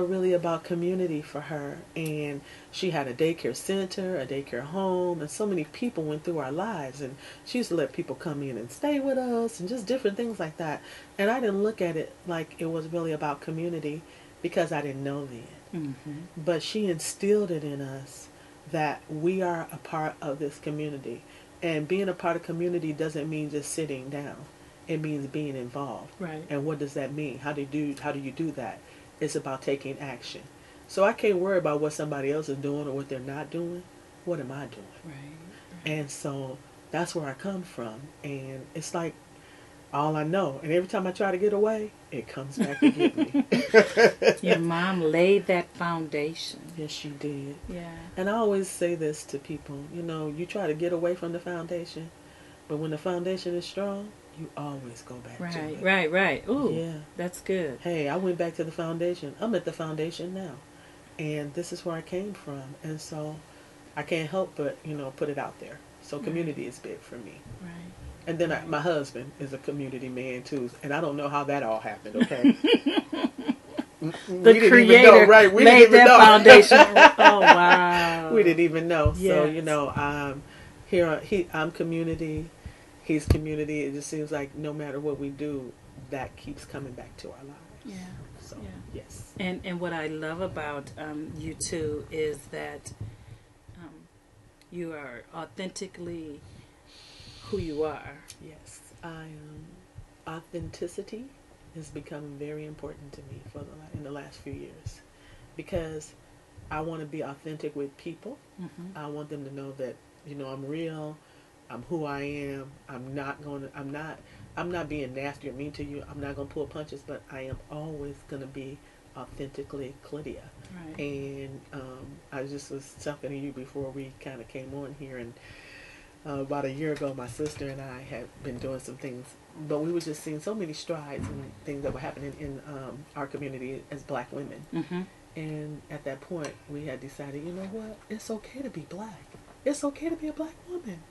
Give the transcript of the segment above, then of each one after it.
really about community for her, and she had a daycare center, a daycare home, and so many people went through our lives, and she used to let people come in and stay with us and just different things like that. And I didn't look at it like it was really about community because I didn't know then. Mm-hmm. But she instilled it in us that we are a part of this community, and being a part of community doesn't mean just sitting down. It means being involved. Right. And what does that mean? How do you do that? It's about taking action. So I can't worry about what somebody else is doing or what they're not doing. What am I doing? Right. And so that's where I come from. And it's like all I know. And every time I try to get away, it comes back to get me. Your mom laid that foundation. Yes, she did. Yeah. And I always say this to people, you try to get away from the foundation, but when the foundation is strong, you always go back to Right, it. right. Ooh, Yeah. that's good. Hey, I went back to the foundation. I'm at the foundation now. And this is where I came from. And so I can't help but, put it out there. So community is big for me. Right. And then my husband is a community man too. And I don't know how that all happened, okay? The creator right? We laid didn't even that know. foundation. Oh, wow. We didn't even know. Yes. So, I'm community. He's community. It just seems like no matter what we do, that keeps coming back to our lives. Yeah. So, Yeah. yes. And what I love about you two is that you are authentically who you are. Yes. Authenticity has become very important to me in the last few years, because I want to be authentic with people. Mm-hmm. I want them to know that I'm real. I'm who I am. I'm not being nasty or mean to you. I'm not going to pull punches, but I am always going to be authentically Clydia. Right. And I just was talking to you before we kind of came on here, and about a year ago, my sister and I had been doing some things, but we were just seeing so many strides and things that were happening in our community as black women. Mm-hmm. And at that point, we had decided, you know what? It's okay to be black. It's okay to be a black woman.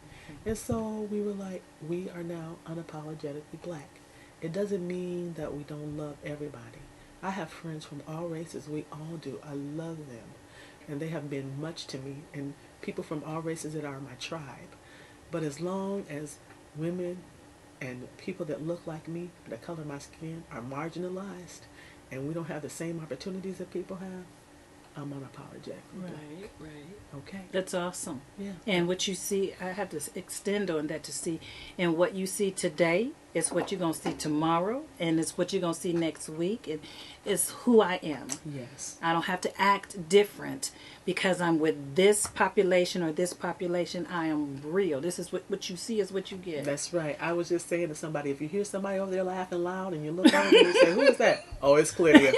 And so we were like, we are now unapologetically black. It doesn't mean that we don't love everybody. I have friends from all races. We all do. I love them. And they have been much to me. And people from all races that are my tribe. But as long as women and people that look like me, that color my skin, are marginalized, and we don't have the same opportunities that people have, I'm unapologetically black. Right. Okay. That's awesome. Yeah. And what you see, I have to extend on that to see, and what you see today is what you're going to see tomorrow, and it's what you're going to see next week, and it's who I am. Yes. I don't have to act different because I'm with this population or this population. I am real. This is what you see is what you get. That's right. I was just saying to somebody, if you hear somebody over there laughing loud and you look over and you say, who is that? Oh, it's Clydia.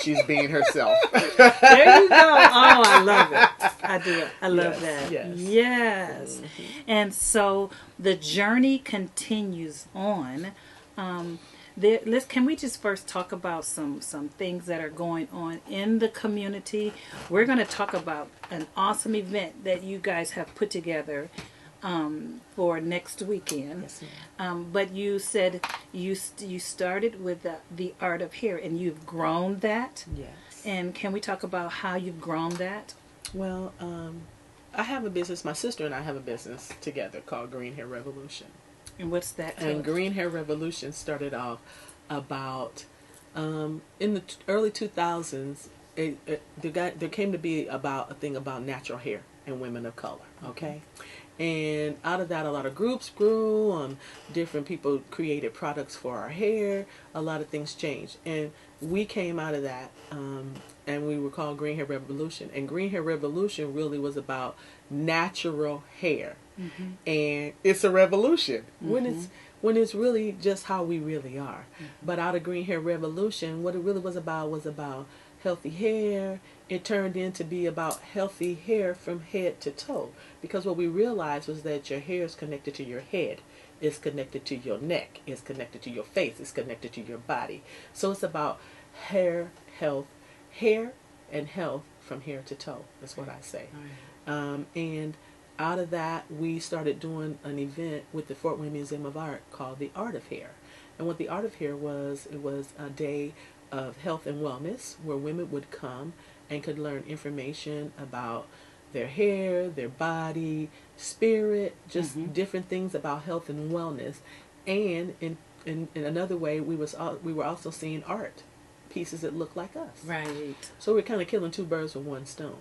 She's being herself. There you go. Oh, I love it. I do. I love that. Yes. Mm-hmm. And so the journey continues on. Can we just first talk about some things that are going on in the community? We're going to talk about an awesome event that you guys have put together for next weekend. Yes, but you said you started with the art of hair, and you've grown that. Yes. And can we talk about how you've grown that? Well, I have a business. My sister and I have a business together called Greenhair Revolution. And what's that? And Greenhair Revolution started off about in the early 2000s. There came to be about a thing about natural hair and women of color. Okay. And out of that, a lot of groups grew. Different people created products for our hair. A lot of things changed. And we came out of that, and we were called Greenhair Revolution. And Greenhair Revolution really was about natural hair. Mm-hmm. And it's a revolution when it's really just how we really are. Mm-hmm. But out of Greenhair Revolution, what it really was about healthy hair. It turned into be about healthy hair from head to toe, because what we realized was that your hair is connected to your head, it's connected to your neck, it's connected to your face, it's connected to your body. So it's about hair and health from hair to toe. That's what I say. And out of that, we started doing an event with the Fort Wayne Museum of Art called The Art of Hair. And what The Art of Hair was, it was a day of health and wellness, where women would come and could learn information about their hair, their body, spirit, just different things about health and wellness. And in another way, we were also seeing art pieces that look like us. Right. So we're kind of killing two birds with one stone.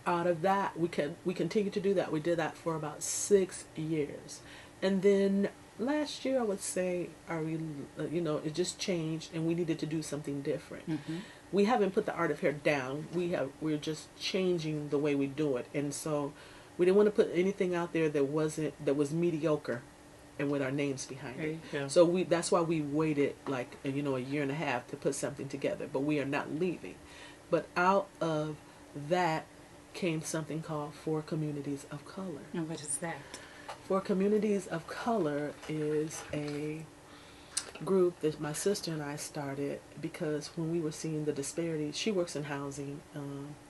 Out of that, we continue to do that. We did that for about 6 years, and then last year I would say it just changed, and we needed to do something different. We haven't put the art of hair down. We're just changing the way we do it, and so we didn't want to put anything out there that was mediocre, and with our names behind it. So that's why we waited like a year and a half to put something together. But we are not leaving. But out of that came something called For Communities of Color. And what is that? For Communities of Color is a group that my sister and I started because when we were seeing the disparities, she works in housing,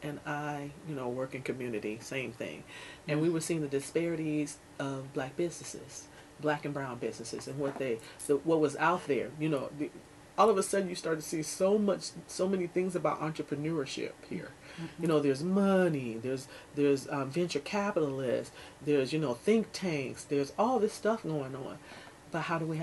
and I, work in community, same thing. And we were seeing the disparities of black businesses, black and brown businesses, and what was out there. All of a sudden you start to see so many things about entrepreneurship here. There's money, there's venture capitalists, there's think tanks, there's all this stuff going on. But how do we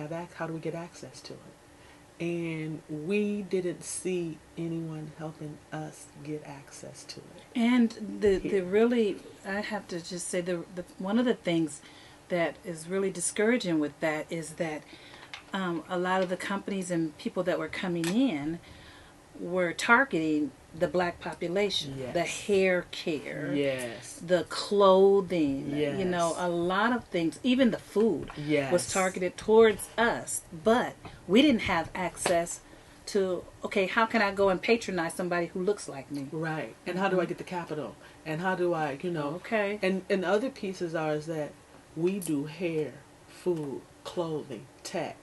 get access to it? And we didn't see anyone helping us get access to it. And the really, I have to just say, the one of the things that is really discouraging with that is that a lot of the companies and people that were coming in were targeting the black population, the hair care, the clothing, a lot of things, even the food was targeted towards us. But we didn't have access to, okay, how can I go and patronize somebody who looks like me? Right. And how do I get the capital? And how do I, Okay. And other pieces is that we do hair, food, clothing, tech,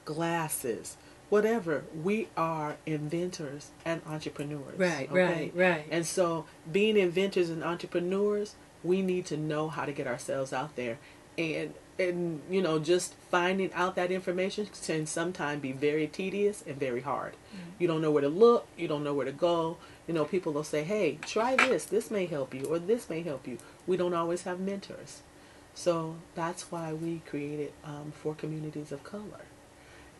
glasses, whatever. We are inventors and entrepreneurs. Right, okay? right. And so being inventors and entrepreneurs, we need to know how to get ourselves out there. And just finding out that information can sometimes be very tedious and very hard. You don't know where to look. You don't know where to go. People will say, hey, try this. This may help you, or this may help you. We don't always have mentors. So that's why we created For Communities of Color.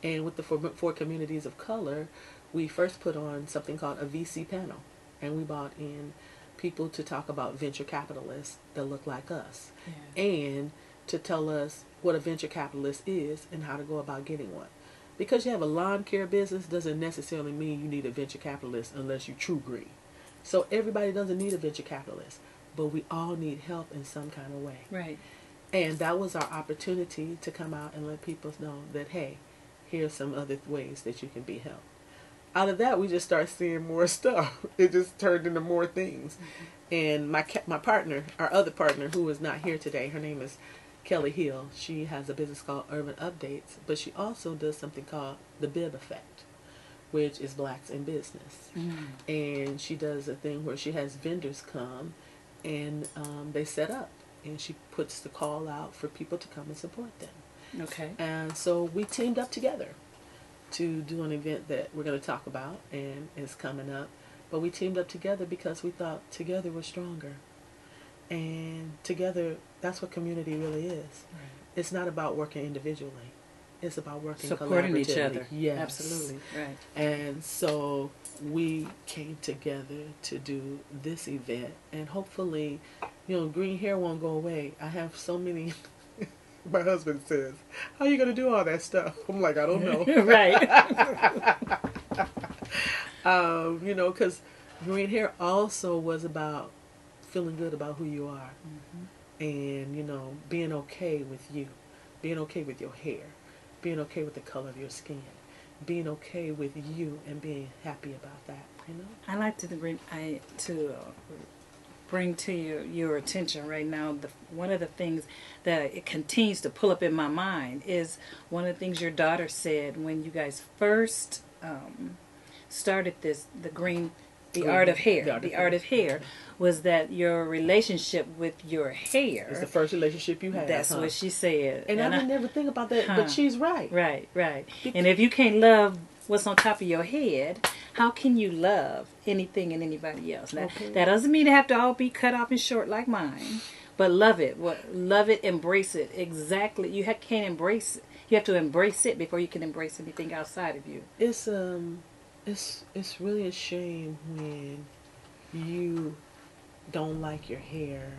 And with the For Communities of Color, we first put on something called a VC panel. And we brought in people to talk about venture capitalists that look like us. And to tell us what a venture capitalist is and how to go about getting one. Because you have a lawn care business doesn't necessarily mean you need a venture capitalist unless you're true green. So everybody doesn't need a venture capitalist, but we all need help in some kind of way. Right. And that was our opportunity to come out and let people know that, hey, here's some other ways that you can be helped. Out of that, we just start seeing more stuff. It just turned into more things. And my partner, our other partner, who is not here today, her name is Kelly Hill. She has a business called Urban Updates, but she also does something called the Bib Effect, which is Blacks in Business. And she does a thing where she has vendors come and they set up, and she puts the call out for people to come and support them. Okay. And so we teamed up together to do an event that we're going to talk about, and it's coming up. But we teamed up together because we thought together we're stronger. And together, that's what community really is. Right. It's not about working individually. It's about working supporting each collaboratively. other. Yes. Absolutely. Right. And so we came together to do this event. And hopefully, Greenhair won't go away. I have so many... My husband says, how are you going to do all that stuff? I'm like, I don't know. Right. Because Greenhair also was about feeling good about who you are. And, being okay with you. Being okay with your hair. Being okay with the color of your skin. Being okay with you and being happy about that, I like to bring to your attention right now, one of the things that it continues to pull up in my mind is one of the things your daughter said when you guys first started the art of hair, was that your relationship with your hair is the first relationship you had. That's what she said. And I didn't ever think about that, but she's right. Right. And if you can't love what's on top of your head, how can you love anything and anybody else? Now, Okay. that doesn't mean they have to all be cut off and short like mine, but love it. Love it, embrace it. Exactly. You can't embrace it. You have to embrace it before you can embrace anything outside of you. It's really a shame when you don't like your hair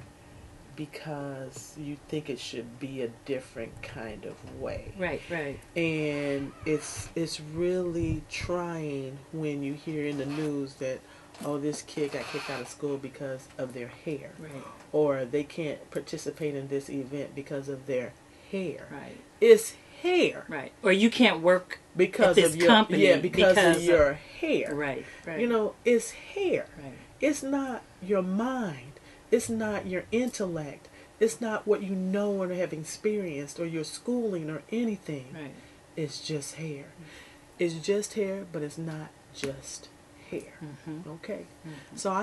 because you think it should be a different kind of way. Right, right. And it's really trying when you hear in the news that, oh, this kid got kicked out of school because of their hair. Right. Or they can't participate in this event because of their hair. Right. It's hair. Right. Or you can't work Because at this of your company because of your hair. Right, right. You know, it's hair. Right. It's not your mind. It's not your intellect. It's not what you know or have experienced or your schooling or anything. Right. It's just hair. It's just hair, but it's not just hair. Mm-hmm. Okay? Mm-hmm. So I